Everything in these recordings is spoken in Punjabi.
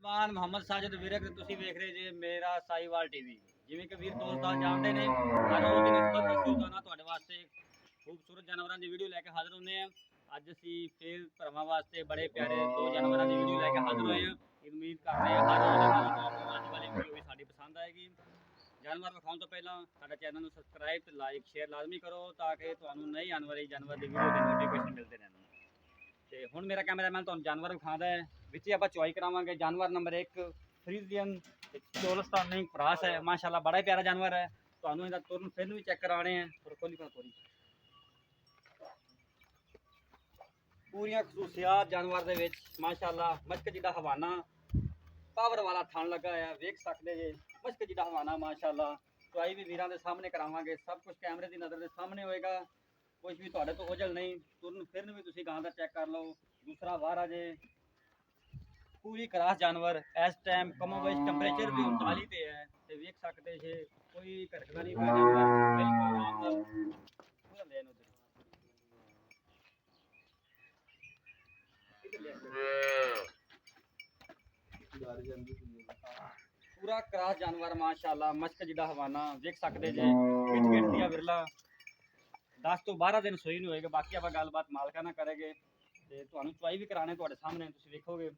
ਸੁਲਤਾਨ ਮੁਹੰਮਦ ਸਾਜਿਦ ਵੀਰੇ ਤੇ ਤੁਸੀਂ ਵੇਖ ਰਹੇ ਜੇ ਮੇਰਾ ਸਾਈਵਾਲ ਟੀਵੀ। ਜਿਵੇਂ ਕਿ ਵੀਰ ਦੋਸਤਾਂ ਜਾਣਦੇ ਨੇ, ਹਰ ਰੋਜ਼ ਦੀ ਨਿਸਬਤ ਰੋਜ਼ਾਨਾ ਤੁਹਾਡੇ ਵਾਸਤੇ ਖੂਬਸੂਰਤ ਜਾਨਵਰਾਂ ਦੀ ਵੀਡੀਓ ਲੈ ਕੇ ਹਾਜ਼ਰ ਹੁੰਦੇ ਆ। ਅੱਜ ਅਸੀਂ ਫੇਰ ਭਰਾਵਾਂ ਵਾਸਤੇ ਬੜੇ ਪਿਆਰੇ ਦੋ ਜਾਨਵਰਾਂ ਦੀ ਵੀਡੀਓ ਲੈ ਕੇ ਹਾਜ਼ਰ ਹੋਏ ਆ। ਉਮੀਦ ਕਰਦੇ ਹਾਂ ਹਰ ਰੋਜ਼ ਦੇ ਨਾਲ ਤੁਹਾਨੂੰ ਅੱਜ ਵਾਲੀ ਵੀਡੀਓ ਵੀ ਸਾਡੀ ਪਸੰਦ ਆਏਗੀ। ਜਾਨਵਰ ਵਿਖਾਉਣ ਤੋਂ ਪਹਿਲਾਂ ਸਾਡਾ ਚੈਨਲ ਨੂੰ ਸਬਸਕ੍ਰਾਈਬ ਤੇ ਲਾਈਕ ਸ਼ੇਅਰ ਲਾਜ਼ਮੀ ਕਰੋ ਤਾਂ ਕਿ ਤੁਹਾਨੂੰ ਨਈ ਆਉਣ ਵਾਲੀ ਜਾਨਵਰ ਦੀ ਵੀਡੀਓ ਦੇ ਨੋਟੀਫਿਕੇਸ਼ਨ ਮਿਲਦੇ ਰਹਿਣ। ਤੇ ਹੁਣ ਮੇਰਾ ਕੈਮਰਾਮੈਨ ਤੁਹਾਨੂੰ ਜਾਨਵਰ ਵਿਖਾਉਂਦਾ ਹੈ, ਵਿੱਚ ਆਪਾਂ ਚੁਆਈ ਕਰਾਵਾਂਗੇ। ਜਾਨਵਰ ਨੰਬਰ 1 ਫਰੀਜ਼ੀਅਨ ਚੋਲਸਤਾਨੀ ਕ੍ਰਾਸ ਹੈ। ਮਾਸ਼ਾਅੱਲਾ ਬੜਾ ਹੀ ਪਿਆਰਾ ਜਾਨਵਰ ਹੈ। ਤੁਹਾਨੂੰ ਇਹਦਾ ਤੁਰਨ ਫਿਰਨ ਵੀ ਚੈੱਕ ਕਰਾਣੇ ਆ। ਪੂਰੀਆਂ ਖਸੂਸੀਆਤ ਜਾਨਵਰ ਦੇ ਵਿੱਚ ਮਾਸ਼ਾਅੱਲਾ ਮਸ਼ਕ ਜਿੱਡਾ ਹਵਾਨਾ ਪਾਵਰ ਵਾਲਾ ਥਣ ਲੱਗਾ ਹੈ, ਵੇਖ ਸਕਦੇ ਜੇ। ਮਸ਼ਕ ਜਿੱਡਾ ਹਵਾਨਾ ਮਾਸ਼ਾਅੱਲਾ। ਚੁਆਈ ਵੀ ਵੀਰਾਂ ਦੇ ਸਾਹਮਣੇ ਕਰਾਵਾਂਗੇ, ਸਭ ਕੁਝ ਕੈਮਰੇ ਦੀ ਨਜ਼ਰ ਦੇ ਸਾਹਮਣੇ ਹੋਏਗਾ। ਕੁਝ ਵੀ ਤੁਹਾਡੇ ਤੋਂ ਉਜਲ ਨਹੀਂ। ਤੁਰਨ ਫਿਰਨ ਵੀ ਤੁਸੀਂ ਗਾਂ ਦਾ ਚੈੱਕ ਕਰ ਲਓ। ਦੂਸਰਾ ਬਾਹਰ ਆ ਜੇ ਪੂਰੀ ਕਰਾਸ ਜਾਨਵਰ। ਇਸ ਟਾਈਮ ਕਮੋ ਵਿੱਚ ਟੈਂਪਰੇਚਰ ਵੀ 39 ਤੇ ਹੈ ਤੇ ਵੇਖ ਸਕਦੇ ਜੇ ਕੋਈ ਘਰਕਦਾ ਨਹੀਂ ਪਿਆ ਜਾਨਵਰ, ਬਿਲਕੁਲ ਆਰਾਮ ਨਾਲ ਪੂਰਾ ਲੈਣ ਉਧਰ ਪੂਰਾ ਕਰਾਸ ਜਾਨਵਰ ਮਾਸ਼ਾਅੱਲਾ। ਮਸ਼ਕ ਜਿੱਡਾ ਹਵਾਨਾ ਵੇਖ ਸਕਦੇ ਜੇ। ਗਿੱਟ ਗਿੱਟ ਦੀਆਂ ਵਿਰਲਾ 10 ਤੋਂ 12 ਦਿਨ ਸੋਈ ਨਹੀਂ ਹੋਏਗਾ। ਬਾਕੀ ਆਪਾਂ ਗੱਲਬਾਤ ਮਾਲਕਾਂ ਨਾਲ ਕਰਾਂਗੇ ਤੇ ਤੁਹਾਨੂੰ ਚੁਆਈ ਵੀ ਕਰਾਣੇ ਤੁਹਾਡੇ ਸਾਹਮਣੇ, ਤੁਸੀਂ ਵੇਖੋਗੇ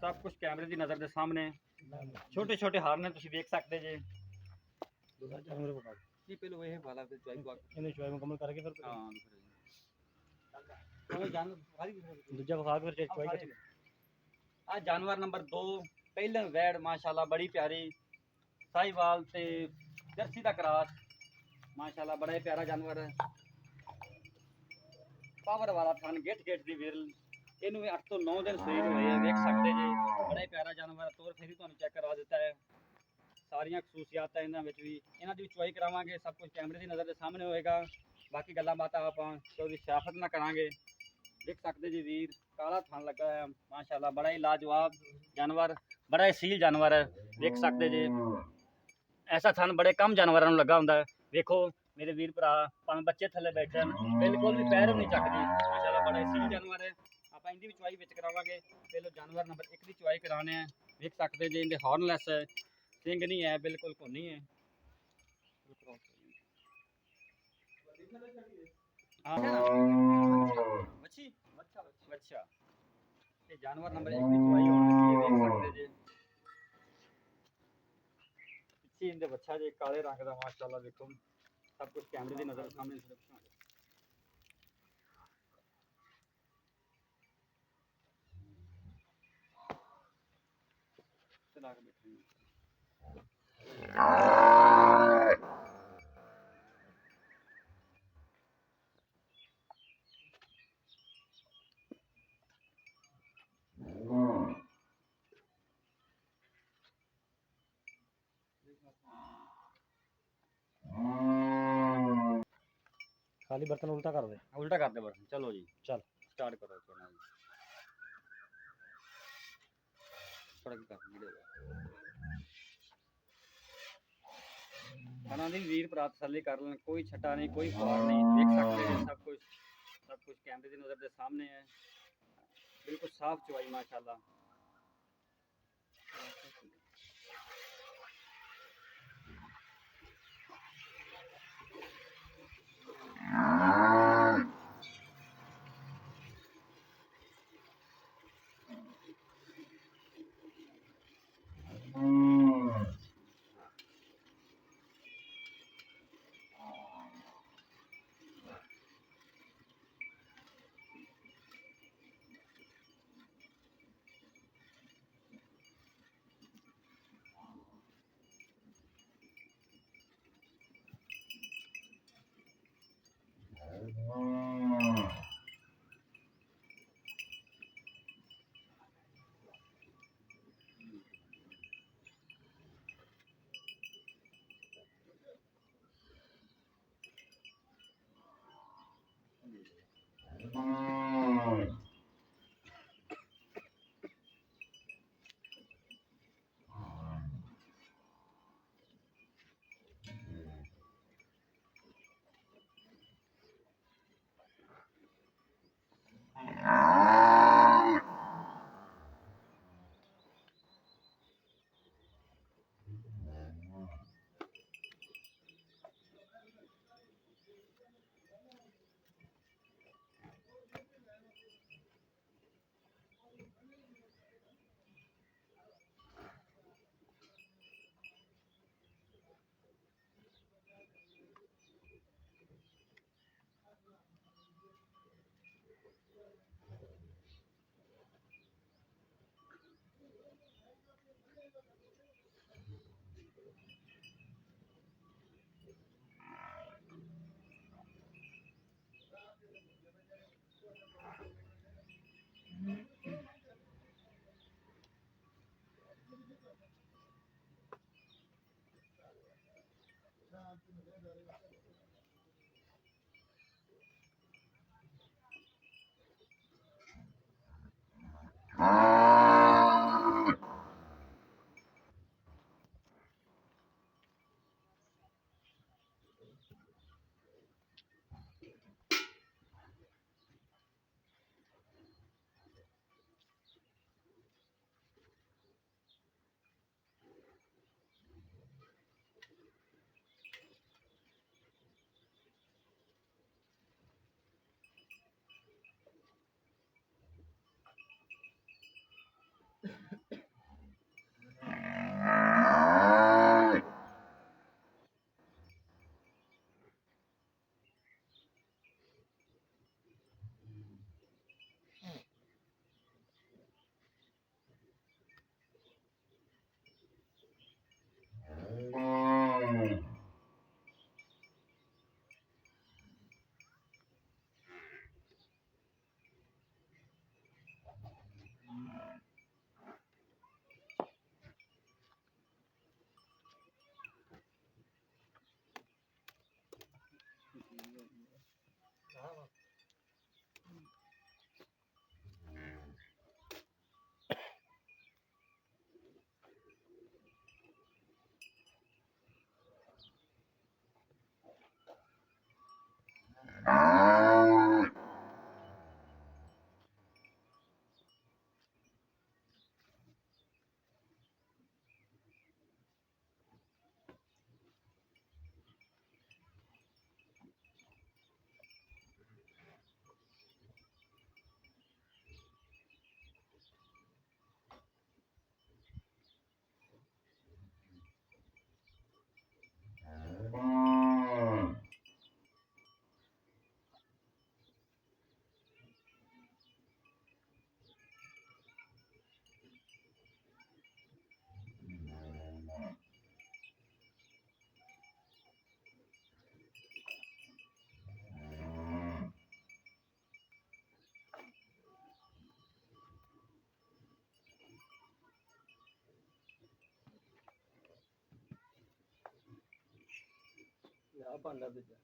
ਸਭ ਕੁਝ ਕੈਮਰੇ ਦੀ ਨਜ਼ਰ ਦੇ ਸਾਹਮਣੇ। ਛੋਟੇ ਛੋਟੇ ਹਾਰ ਨੇ, ਤੁਸੀਂ ਵੇਖ ਸਕਦੇ ਜੇ। ਜੀ ਪਹਿਲਾਂ ਇਹ ਵਾਲਾ ਫਿਰ ਚੁਆਈ ਇਹਨੇ ਚੁਆਈ ਮੁਕੰਮਲ ਕਰਕੇ ਫਿਰ ਹਾਂ ਦੂਜਾ ਵਿਖਾ ਕੇ ਫਿਰ ਚੁਆਈ। ਆ ਜਾਨਵਰ ਨੰਬਰ 2 ਪਹਿਲਾਂ ਵੈੜ ਮਾਸ਼ਾਅੱਲਾ ਬੜੀ ਪਿਆਰੀ ਸਾਹੀਵਾਲ ਤੇ ਜਰਸੀ ਦਾ ਕਰਾਸ ਮਾਸ਼ਾਅੱਲਾ ਬੜਾ ਹੀ ਪਿਆਰਾ ਜਾਨਵਰ ਹੈ। ਪਾਵਰ ਵਾਲਾ ਥਣ ਗਿੱਟ ਗਿੱਟ ਦੀ ਵਿਰਲ। ਇਹਨੂੰ ਵੀ 8 ਤੋਂ 9 ਦਿਨ ਸੂਈ ਹੋਏ ਆ, ਵੇਖ ਸਕਦੇ ਜੇ। ਬੜਾ ਹੀ ਪਿਆਰਾ ਜਾਨਵਰ। ਤੋਰ ਫੇਰੀ ਤੁਹਾਨੂੰ ਚੈੱਕ ਕਰਵਾ ਦਿੱਤਾ ਹੈ। ਸਾਰੀਆਂ ਖਸੂਸੀਆਤਾਂ ਇਹਨਾਂ ਵਿੱਚ ਵੀ, ਇਹਨਾਂ ਦੀ ਵੀ ਚੁਆਈ ਕਰਾਵਾਂਗੇ। ਸਭ ਕੁਝ ਕੈਮਰੇ ਦੀ ਨਜ਼ਰ ਦੇ ਸਾਹਮਣੇ ਹੋਏਗਾ। ਬਾਕੀ ਗੱਲਾਂ ਬਾਤਾਂ ਆਪਾਂ ਉਹਦੀ ਸਿਆਫਤ ਨਾਲ ਕਰਾਂਗੇ। ਦੇਖ ਸਕਦੇ ਜੀ ਵੀਰ ਕਾਲਾ ਥਣ ਲੱਗਾ ਹੈ ਮਾਸ਼ਾਅੱਲਾ। ਬੜਾ ਹੀ ਲਾਜਵਾਬ ਜਾਨਵਰ, ਬੜਾ ਹੀ ਸੀਲ ਜਾਨਵਰ ਹੈ। ਦੇਖ ਸਕਦੇ ਜੇ ਐਸਾ ਥਣ ਬੜੇ ਕਮ ਜਾਨਵਰਾਂ ਨੂੰ ਲੱਗਾ ਹੁੰਦਾ ਹੈ। ਵੇਖੋ ਮੇਰੇ ਵੀਰ ਭਰਾ ਭਾਵੇਂ ਬੱਚੇ ਥੱਲੇ ਬੈਠੇ ਹਨ, ਬਿਲਕੁਲ ਵੀ ਪੈਰ ਨਹੀਂ ਚੱਕਦੀ ਮਾਸ਼ਾਅੱਲਾ। ਬੜਾ ਹੀ ਸੀਲ ਜਾਨਵਰ ਹੈ। ਆਪਾਂ ਇਹਦੀ ਵੀ ਚੁਆਈ ਵਿੱਚ ਕਰਾਵਾਂਗੇ। ਪਹਿਲਾਂ ਜਾਨਵਰ ਨੰਬਰ 1 ਦੀ ਚੁਆਈ ਕਰਾਣੇ ਆ। ਵੇਖ ਸਕਦੇ ਜੇ ਇਹਦੇ ਹਾਰਨਲੈਸ ਹੈ, ਸਿੰਘ ਨਹੀਂ ਹੈ, ਬਿਲਕੁਲ ਕੋਨੀ ਹੈ। ਅੱਛਾ ਇਹ ਜਾਨਵਰ ਨੰਬਰ 1 ਦੀ ਚੁਆਈ ਹੋਣ ਲੱਗੀ ਹੈ, ਵੇਖ ਸਕਦੇ ਜੇ। ਪਿੱਛੇ ਇਹਦੇ ਬੱਚਾ ਜੇ ਕਾਲੇ ਰੰਗ ਦਾ ਮਾਸ਼ਾਅੱਲਾ। ਵੇਖੋ ਸਭ ਕੁਝ ਕੈਮਰੇ ਦੀ ਨਜ਼ਰ ਸਾਹਮਣੇ ਚਲਾ ਕੇ ਬੈਠੇ खाली बर्तन उल्टा कर दे बर्तन। चलो जी चल स्टार्ट करो। खाना दी वीर भरा तसल्ली कर लें, कोई छट्टा नहीं, कोई फवार नहीं। देख सकते हैं सब कुछ कैमरे की नज़र के सामने है। बिल्कुल साफ चुवाई माशाल्लाह। ਆ ਭਾਂਡਾ ਦੂਜਾ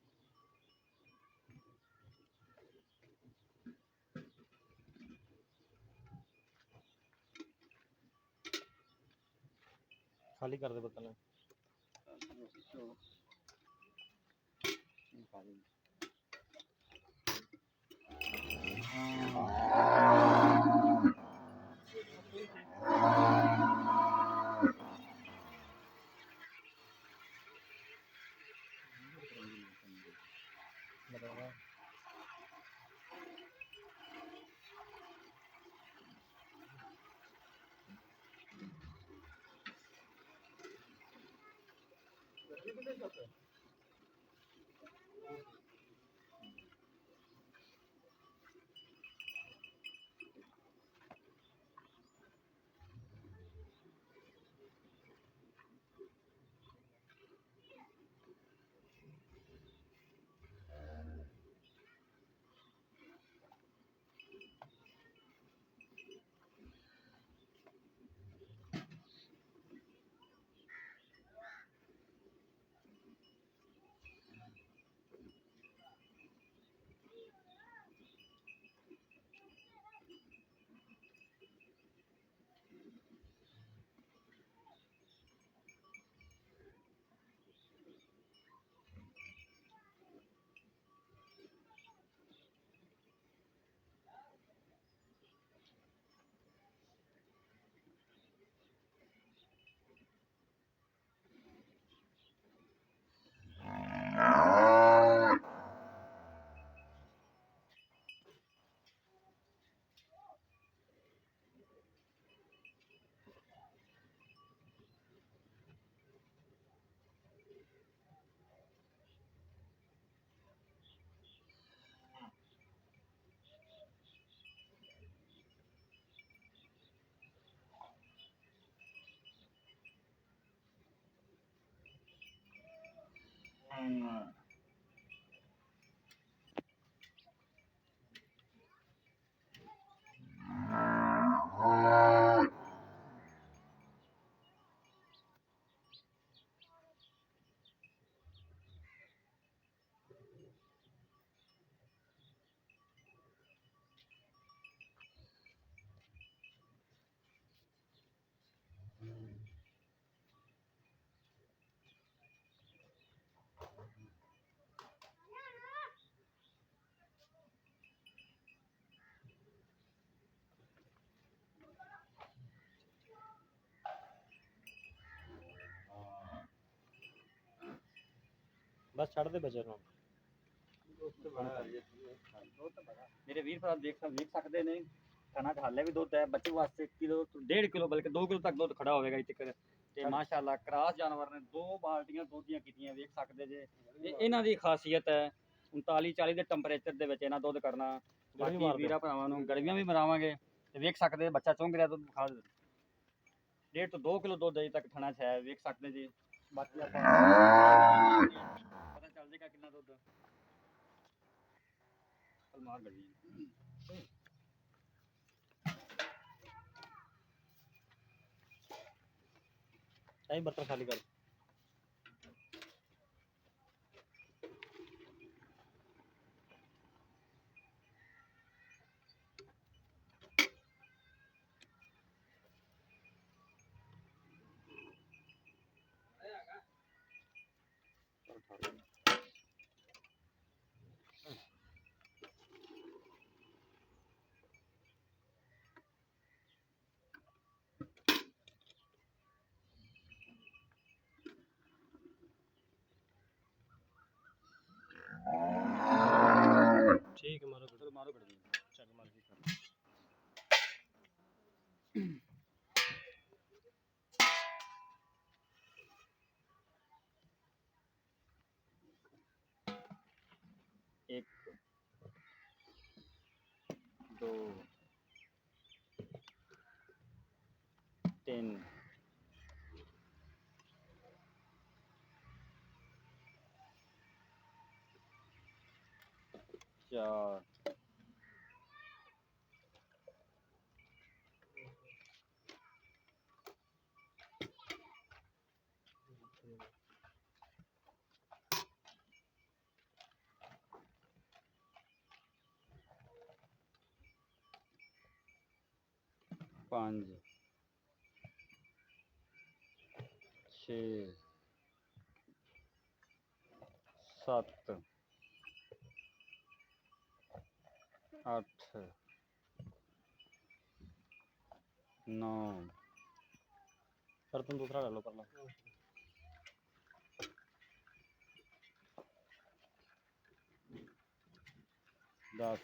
ਖਾਲੀ ਕਰ ਦੇ ਬਰਤਨ ਬਸ ਛੱਡ ਦੇ ਬੱਚੇ ਨੂੰ। ਮੇਰੇ ਵੀਰ ਭਰਾ ਵੇਖ ਸਕਦੇ ਨੇ ਖਾਣਾ ਹਾਲੇ ਵੀ ਦੁੱਧ ਹੈ ਬੱਚੇ ਵਾਸਤੇ ਕਿਲੋ 1.5 ਕਿਲੋ ਬਲਕਿ 2 ਕਿਲੋ ਤੱਕ ਦੁੱਧ ਖੜਾ ਹੋਵੇਗਾ ਇੱਥੇ ਤੇ ਮਾਸ਼ਾਅੱਲਾ ਕਰਾਸ ਜਾਨਵਰ ਨੇ 2 ਬਾਲਟੀਆਂ ਦੁੱਧ ਦੀਆਂ ਕੀਤੀਆਂ ਵੇਖ ਸਕਦੇ ਜੇ ਇਹਨਾਂ ਦੀ ਖਾਸੀਅਤ ਹੈ 39 40 ਦੇ ਟੈਂਪਰੇਚਰ ਦੇ ਵਿੱਚ ਇਹਨਾਂ ਦੁੱਧ ਕਰਨਾ। ਬਾਕੀ ਵੀਰਾਂ ਭਰਾਵਾਂ ਨੂੰ ਗਰਮੀਆਂ ਵੀ ਮਰਾਵਾਂਗੇ ਤੇ ਵੇਖ ਸਕਦੇ ਬੱਚਾ ਚੁੰਗ ਰਿਹਾ ਦੁੱਧ ਖਾ 1.5 ਤੋਂ 2 ਕਿਲੋ ਦੁੱਧ ਅਜੇ ਤੱਕ ਥਣਾ ਚ ਹੈ ਵੇਖ ਸਕਦੇ ਜੀ। ਬਾਕੀ ਆਪਾਂ ਪਤਾ ਚੱਲ ਜਾਏਗਾ ਕਿੰਨਾ ਦੁੱਧ ਮਾਰ ਗਈ। ਐਂ ਬਰਤਨ ਖਾਲੀ ਕਰ। ठीक है मारो चलो मारो कर चल मार के कर। एक 2 3 4 5 6 7 8 9 बर्तन दूसरा डालो पहला। 10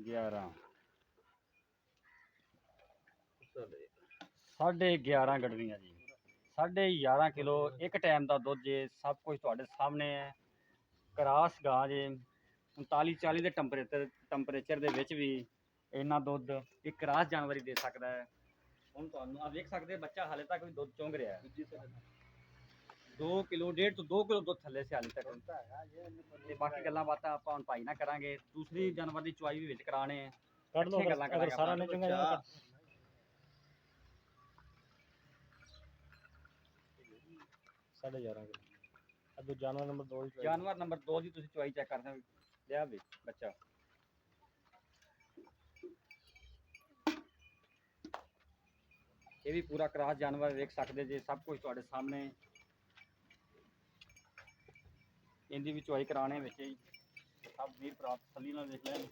11 11.5 ਗੱਡਵੀਆਂ ਜੀ 11.5 ਕਿਲੋ ਇੱਕ ਟਾਈਮ ਦਾ ਦੁੱਧ ਜੇ ਸਭ ਕੁਝ ਤੁਹਾਡੇ ਸਾਹਮਣੇ ਹੈ। ਕਰਾਸ ਗਾਂ ਜੇ 39 40 ਦੇ ਟੈਂਪਰੇਚਰ ਦੇ ਵਿੱਚ ਵੀ ਇੰਨਾ ਦੁੱਧ ਇੱਕ ਕਰਾਸ ਜਾਨਵਰ ਹੀ ਦੇ ਸਕਦਾ ਹੈ। ਹੁਣ ਤੁਹਾਨੂੰ ਆ ਵੇਖ ਸਕਦੇ ਬੱਚਾ ਹਾਲੇ ਤੱਕ ਵੀ ਦੁੱਧ ਚੁੰਗ ਰਿਹਾ ਹੈ 2 ਕਿਲੋ 1.5 ਤੋਂ 2 ਕਿਲੋ ਦੁੱਧ ਥੱਲੇ ਸੇ ਹਾਲੇ ਤੱਕ ਤੇ ਬਾਕੀ ਗੱਲਾਂ ਬਾਤਾਂ ਆਪਾਂ ਹੁਣ ਭਾਈ ਨਾਲ ਕਰਾਂਗੇ। ਦੂਸਰੀ ਜਾਨਵਰ ਦੀ ਚੁਆਈ ਵੀ ਵਿੱਚ ਕਰਾਣੇ ਹੈ ਕੱਢ ਲਓ ਅਗਰ ਸਾਰਾ ਨਹੀਂ ਚੰਗਾ ਜਾਣਾ 11.5 ਕਿਲੋ। अब जानवर नंबर 2 ਜਾਨਵਰ ਨੰਬਰ 2 ਦੀ ਤੁਸੀਂ ਚੁਆਈ ਚੈੱਕ ਕਰ ਸਕਦੇ ਲਿਆ ਵੇ ਬੱਚਾ ਇਹ ਵੀ ਪੂਰਾ ਕਰਾਸ ਜਾਨਵਰ ਵੇਖ ਸਕਦੇ ਜੇ ਸਭ ਕੁਝ ਤੁਹਾਡੇ ਸਾਹਮਣੇ ਇਹਦੀ ਵੀ ਚੁਆਈ ਕਰਾਣੇ ਵਿੱਚ ਹੀ ਸਭ ਵੀਰ ਭਰਾ ਤਸੱਲੀ ਨਾਲ ਦੇਖ ਲੈਣ।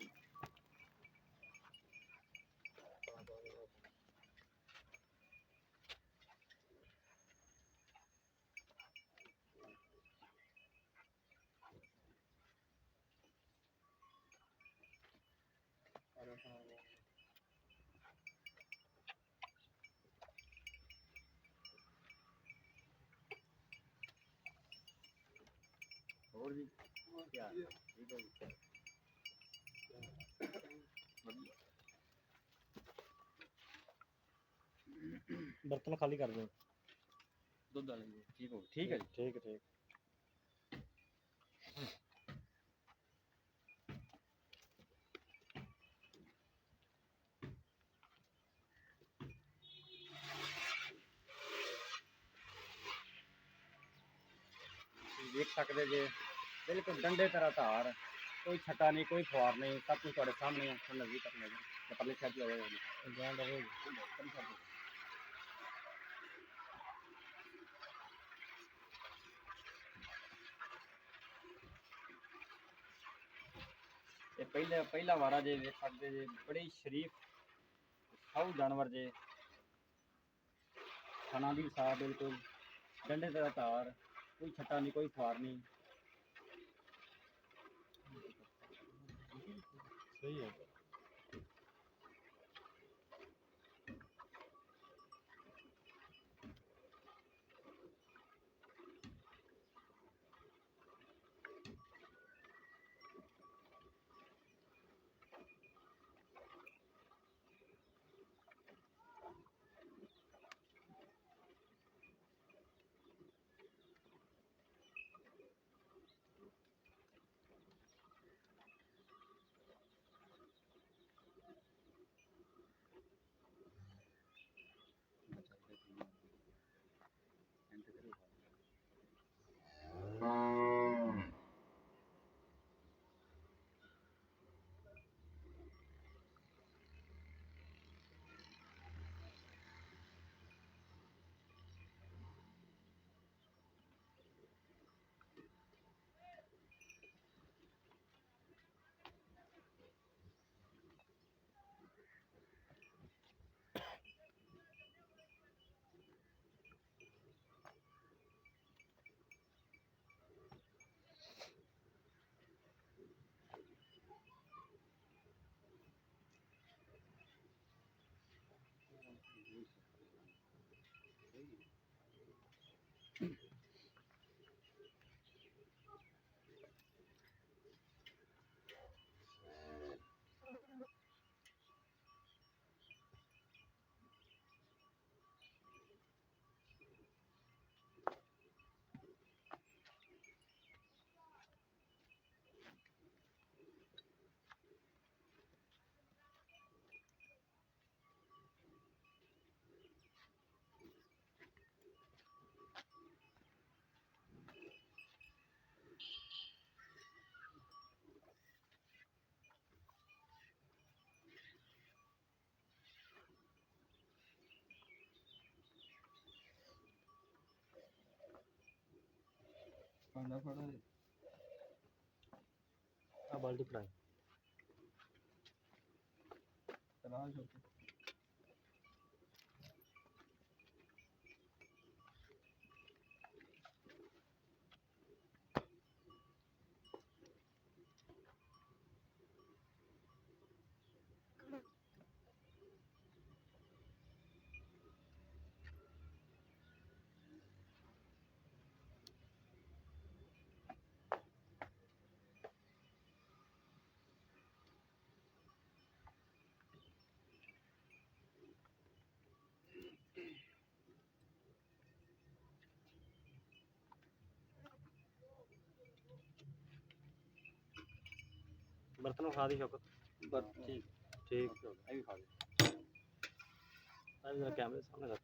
और भी क्या ठीक है जी। बर्तन खाली कर दो दूध डालेंगे ठीक हो ठीक है जी ठीक है ठीक। देख सकते जे बिल्कुल डंडे तरह धार कोई छटा नहीं कोई फुहार नहीं सब कुछ थोड़े सामने है नजदीक तक नजर परले साइड पे आएगा ये पहला वारा जे देख सकते जे बड़े शरीफ साऊ जानवर जे ਥਣਾ ਦੀ ਸਾਫ ਬਿਲਕੁਲ, ਡੰਡੇ ਤੇ ਦਾ ਧਾਰ, ਕੋਈ ਛੱਟਾ ਨਹੀਂ, ਕੋਈ ਫਾਰ ਨਹੀਂ। ਸਹੀ ਹੈ। ਪਾਂਡਾ ਫੜਾ ਦੇ ਆ ਬਾਲਟੀ ਫੜਾਈ। ਚਲਾ ਛੋਟੇ ਬਰਤਨ ਖਾ ਦੀ ਸ਼ੌਕਤ। ਬਸ ਠੀਕ ਠੀਕ ਇਹ ਵੀ ਖਾ ਦੇ। ਆ ਜਰਾ ਕੈਮਰੇ ਸਾਹਮਣੇ ਰੱਖ।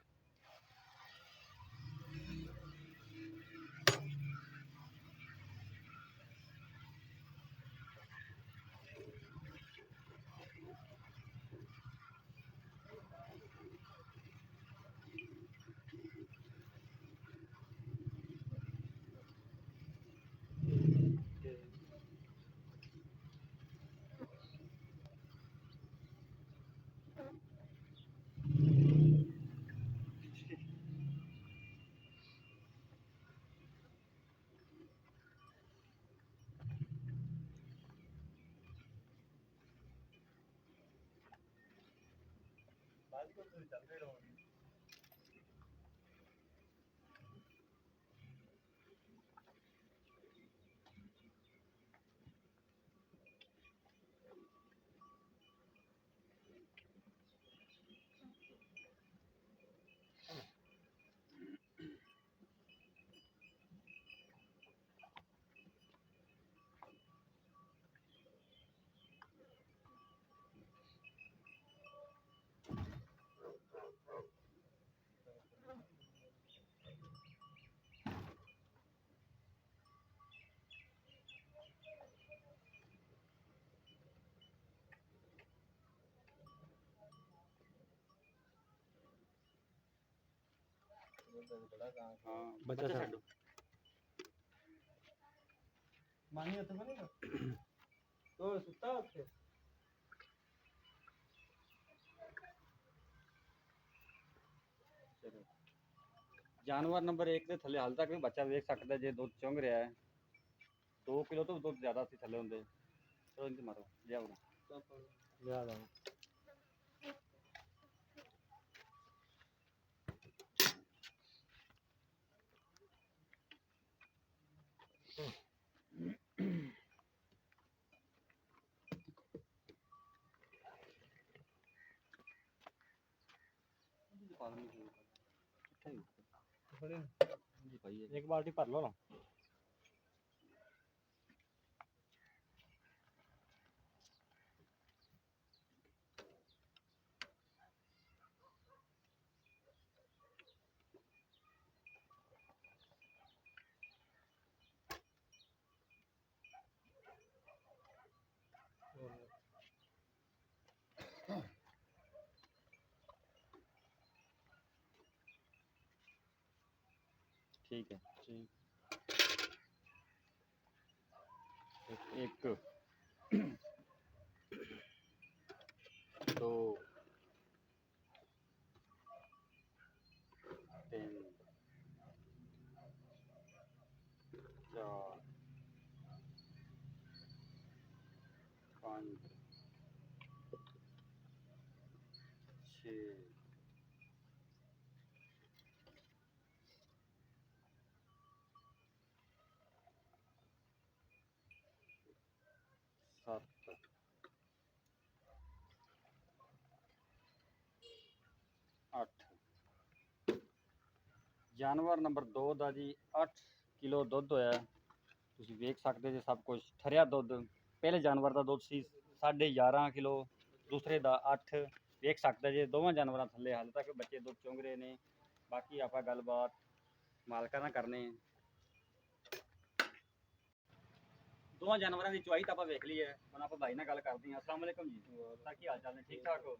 ਹਾਂ ਬੱਚਾ ਛੱਡ। ਮਾਨੀ ਹੱਥ ਬਣੇਗਾ ਤੋ ਸੁੱਤਾ ਉੱਥੇ ਚਲੋ ਜਾਨਵਰ ਨੰਬਰ 1 ਦੇ ਥੱਲੇ ਹਾਲ ਤੱਕ ਵੀ ਬੱਚਾ ਵੇਖ ਸਕਦਾ ਜੇ ਦੁੱਧ ਚੁੰਘ ਰਿਹਾ ਹੈ 2 ਕਿਲੋ ਤੋਂ ਦੁੱਧ ਜ਼ਿਆਦਾ ਸੀ ਥੱਲੇ ਹੁੰਦੇ। ਚਲੋ ਇੰਜ ਮਾਰੋ ਲਿਆਓ ਲਿਆ ਦਾਂ ਇੱਕ ਬਾਲਟੀ ਭਰ ਲਓ ਨਾ। ठीक है ठीक एक दो तीन चार पाँच छः सत्त ਅੱਠ। ਜਾਨਵਰ ਨੰਬਰ 2 ਦਾ ਜੀ 8 ਕਿਲੋ ਦੁੱਧ ਹੋਇਆ। ਤੁਸੀਂ ਵੇਖ ਸਕਦੇ ਜੇ ਸਭ ਕੁਝ ਠਰਿਆ ਦੁੱਧ। ਪਹਿਲੇ ਜਾਨਵਰ ਦਾ ਦੁੱਧ ਸੀ 11.5 ਕਿਲੋ, ਦੂਸਰੇ ਦਾ 8। ਵੇਖ ਸਕਦੇ ਜੇ ਦੋਵਾਂ ਜਾਨਵਰਾਂ ਥੱਲੇ ਹਾਲੇ ਤੱਕ ਬੱਚੇ ਦੁੱਧ ਚੁੰਘ ਰਹੇ ਨੇ। ਬਾਕੀ ਆਪਾਂ ਗੱਲਬਾਤ ਮਾਲਕਾਂ ਨਾਲ ਕਰਨੇ। ਦੋਵਾਂ ਜਾਨਵਰਾਂ ਦੀ ਚੁਆਈ ਤਾਂ ਆਪਾਂ ਵੇਖ ਲਈ ਹੈ। ਹੁਣ ਆਪਾਂ ਭਾਈ ਨਾਲ ਗੱਲ ਕਰਦੇ ਹਾਂ। ਅਸਲਾਮ ਵਾਲੇਕਮ ਜੀ, ਸਰ ਕੀ ਹਾਲ ਚਾਲ ਨੇ? ਠੀਕ ਠਾਕ ਹੋ?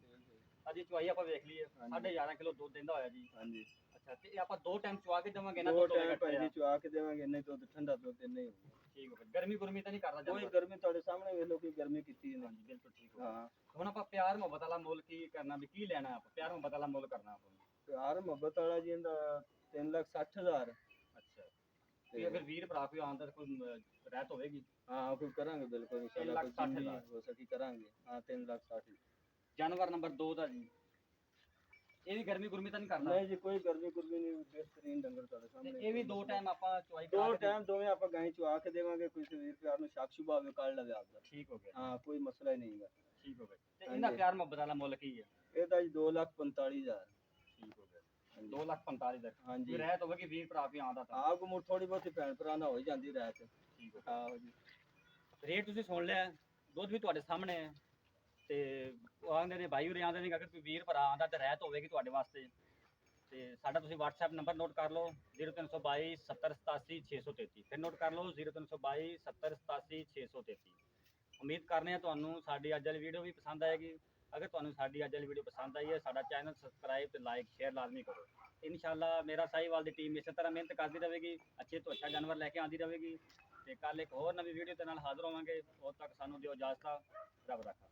ਅਜੀ ਚੁਆਈ ਆਪਾਂ ਵੇਖ ਲਈ ਹੈ। 11.5 ਕਿਲੋ ਦੁੱਧ ਦਿੰਦਾ ਹੋਇਆ ਜੀ। ਹਾਂਜੀ ਅੱਛਾ, ਤੇ ਇਹ ਆਪਾਂ 2 ਟਾਈਮ ਚੁਆ ਕੇ ਦੇਵਾਂਗੇ ਨਾ? ਦੋ ਟਾਈਮ ਭਾਈ ਜੀ ਚੁਆ ਕੇ ਦੇਵਾਂਗੇ, ਨਹੀਂ ਦੁੱਧ ਠੰਡਾ ਦੁੱਧ ਨਹੀਂ ਹੋਊਗਾ। ਠੀਕ ਹੋ ਗਿਆ। ਗਰਮੀ ਗੁਰਮੀ ਤਾਂ ਨਹੀਂ ਕਰਦਾ ਕੋਈ ਜਾਨਵਰ? ਗਰਮੀ ਤੁਹਾਡੇ ਸਾਹਮਣੇ ਵੇਖ ਲਓ ਕਿ ਗਰਮੀ ਕੀਤੀ ਇਹਨੇ। ਹਾਂਜੀ ਬਿਲਕੁਲ ਠੀਕ ਹੋ ਗਿਆ। ਹਾਂ ਹੁਣ ਆਪਾਂ ਪਿਆਰ ਮੁਹੱਬਤ ਵਾਲਾ ਮੁੱਲ ਕੀ ਕਰਨਾ, ਵੀ ਕੀ ਲੈਣਾ? ਆਪਾਂ ਪਿਆਰ ਮੁਹੱਬਤ ਵਾਲਾ ਮੁੱਲ ਕਰਨਾ ਆਪਾਂ। ਪਿਆਰ ਮੁਹੱਬਤ ਵਾਲਾ ਜੀ ਇਹਦਾ 3,60,000। ਅੱਛਾ, ਤੇ ਅਗਰ ਵੀਰ ਭਰਾ ਕੋਈ ਆਉਂਦਾ ਤਾਂ ਕੋਈ ਰਹਿਤ ਹੋਵੇਗੀ? ਹਾਂ ਕੋਈ ਕਰਾਂਗੇ ਬਿਲਕੁਲ ਇਨਸ਼ਾਅੱਲਾ, ਕੋਈ 3,60,000 ਜਿੰਨੀ ਹੋ ਸਕੀ ਕਰਾਂਗੇ। ਹਾਂ 3,60,000। ਜਾਨਵਰ ਨੰਬਰ 2 ਦਾ ਜੀ, ਇਹ ਵੀ ਗਰਮੀ ਗੁਰਮੀ ਤਾਂ ਨਹੀਂ ਕਰਦਾ? ਨਹੀਂ ਜੀ ਕੋਈ ਗਰਮੀ ਗੁਰਮੀ ਨਹੀਂ, ਬਿਹਤਰੀਨ ਡੰਗਰ ਤੁਹਾਡੇ ਤੇ ਸਾਹਮਣੇ। ਇਹ ਵੀ 2 ਟਾਈਮ ਆਪਾਂ ਚੁਆਈ ਦੋ ਕਰਾ ਕੇ ਟਾਈਮ ਦੋਵੇਂ ਆਪਾਂ ਗਾਂ ਚੁਆ ਕੇ ਦੇਵਾਂਗੇ। ਕੋਈ ਵੀਰ ਪਿਆਰ ਨੂੰ ਸ਼ੱਕ ਸ਼ੁਬਾ ਹੋਵੇ ਕੱਢ ਲਵੇ ਆਪਦਾ। ਠੀਕ ਹੋ ਗਿਆ। ਹਾਂ ਕੋਈ ਮਸਲਾ ਹੀ ਨਹੀਂ ਹੈਗਾ। ਠੀਕ ਹੋ ਗਿਆ। ਤੇ ਇਹਦਾ ਹਾਂਜੀ। ਪਿਆਰ ਮੁਹੱਬਤ ਵਾਲਾ ਮੁੱਲ ਕੀ ਹੈ? ਇਹਦਾ ਜੀ 2,45,000। ਠੀਕ ਹੋ ਗਿਆ। 2,45,000 ਦਾ ਹਾਂਜੀ ਕੋਈ ਰਹਿਤ ਹੋਵੇਗੀ ਵੀਰ ਭਰਾ ਵੀ ਆਉਂਦਾ ਤਾਂ? ਆਪ ਕੋ ਥੋੜੀ ਬਹੁਤੀ ਭੈਣ ਭਰਾ ਨਾਲ ਹੋ ਹੀ ਜਾਂਦੀ ਰਹਿਤ। ਠੀਕ ਹੋ ਗਿਆ। ਆਹੋ ਜੀ। ਰੇਟ ਤੁਸੀਂ ਸੁਣ ਲਿਆ, ਦੁੱਧ ਵੀ ਤੁਹਾਡੇ ਸਾਹਮਣੇ ਹੈ। ਤੇ ਉਹ ਆਉਂਦੇ ਨੇ ਭਾਈ ਉਰੇ ਆਉਂਦੇ ਨੇ, ਅਗਰ ਕੋਈ ਵੀਰ ਭਰਾ ਆਉਂਦਾ ਤਾਂ ਰਹਿਤ ਹੋਵੇਗੀ ਤੁਹਾਡੇ ਵਾਸਤੇ। ਤੇ ਸਾਡਾ ਤੁਸੀਂ WhatsApp ਨੰਬਰ ਨੋਟ ਕਰ ਲਓ 0322 70 87 633। ਫਿਰ ਨੋਟ ਕਰ ਲਓ 0322 70 87 633। ਉਮੀਦ ਕਰਨੇ ਆ ਤੁਹਾਨੂੰ ਸਾਡੀ ਅੱਜ ਵਾਲੀ ਵੀਡੀਓ ਵੀ ਪਸੰਦ ਆਏਗੀ। ਅਗਰ ਤੁਹਾਨੂੰ ਸਾਡੀ ਅੱਜ ਵਾਲੀ ਵੀਡੀਓ ਪਸੰਦ ਆਈ ਹੈ, ਸਾਡਾ ਚੈਨਲ ਸਬਸਕ੍ਰਾਈਬ ਤੇ ਲਾਈਕ ਸ਼ੇਅਰ ਲਾਜ਼ਮੀ ਕਰੋ। ਇਨਸ਼ਾਅੱਲਾ ਮੇਰਾ ਸਾਹੀਵਾਲ ਦੀ ਟੀਮ ਇਸੇ ਤਰ੍ਹਾਂ ਮਿਹਨਤ ਕਰਦੀ ਰਹੇਗੀ, ਅੱਛੇ ਤੋਂ ਅੱਛਾ ਜਾਨਵਰ ਲੈ ਕੇ ਆਉਂਦੀ ਰਹੇਗੀ। ਤੇ ਕੱਲ ਇੱਕ ਹੋਰ ਨਵੀਂ ਵੀਡੀਓ ਦੇ ਨਾਲ ਹਾਜ਼ਰ ਹੋਵਾਂਗੇ। ਉਦੋਂ ਤੱਕ ਸਾਨੂੰ ਦਿਓ ਇਜਾਜ਼ਤ। ਰੱਬ ਰਾਖਾ।